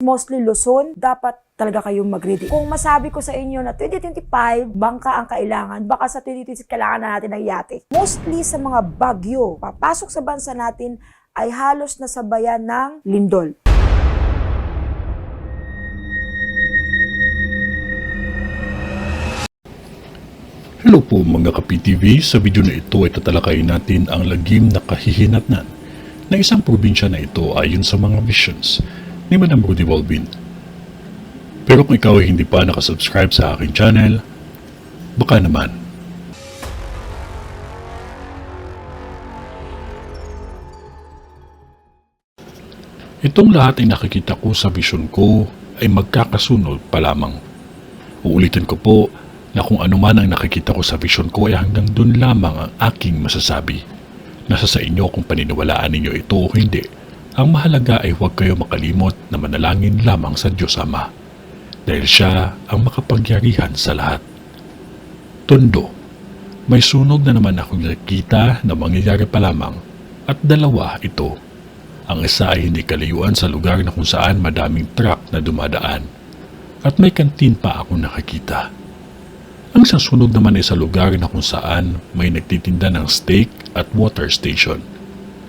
mostly Luzon, dapat talaga kayong mag-ready. Kung masabi ko sa inyo na 2025, bangka ang kailangan, baka sa 2026 kailangan na natin ng yate. Mostly sa mga bagyo, papasok sa bansa natin ay halos nasabayan ng lindol. Hello po mga ka-PTV, sa video na ito ay tatalakayin natin ang lagim na kahihinatnan na isang probinsya na ito ayon sa mga visions ni Madam Rudy Walvin. Pero kung ikaw ay hindi pa nakasubscribe sa aking channel, baka naman. Itong lahat ay nakikita ko sa vision ko ay magkakasunod pa lamang. Uulitin ko po na kung ano man ang nakikita ko sa vision ko ay hanggang dun lamang ang aking masasabi. Nasa sa inyo kung paniniwalaan ninyo ito o hindi. Ang mahalaga ay huwag kayo makalimot na manalangin lamang sa Diyos Ama. Dahil siya ang makapangyarihan sa lahat. Tondo, may sunog na naman akong nakikita na mangyayari pa lamang at dalawa ito. Ang isa ay hindi kalayuan sa lugar na kung saan madaming truck na dumadaan at may kantin pa akong nakikita. Ang isang sunog naman ay sa lugar na kung saan may nagtitinda ng steak at water station.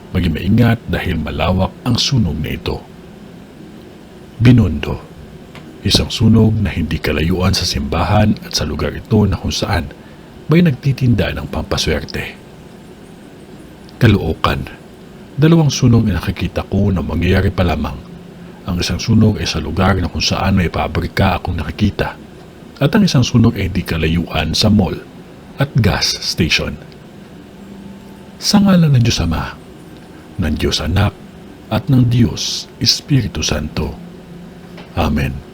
Maging maingat dahil malawak ang sunog na ito. Binondo, isang sunog na hindi kalayuan sa simbahan at sa lugar ito na kung saan may nagtitinda ng pampaswerte. Caloocan, dalawang sunog na nakikita ko na mangyayari pa lamang. Ang isang sunog ay sa lugar na kung saan may pabrika akong nakikita. At ang isang sunog ay di kalayuan sa mall at gas station. Sa ngalan ng Diyos Ama, ng Diyos Anak, at ng Diyos Espiritu Santo. Amen.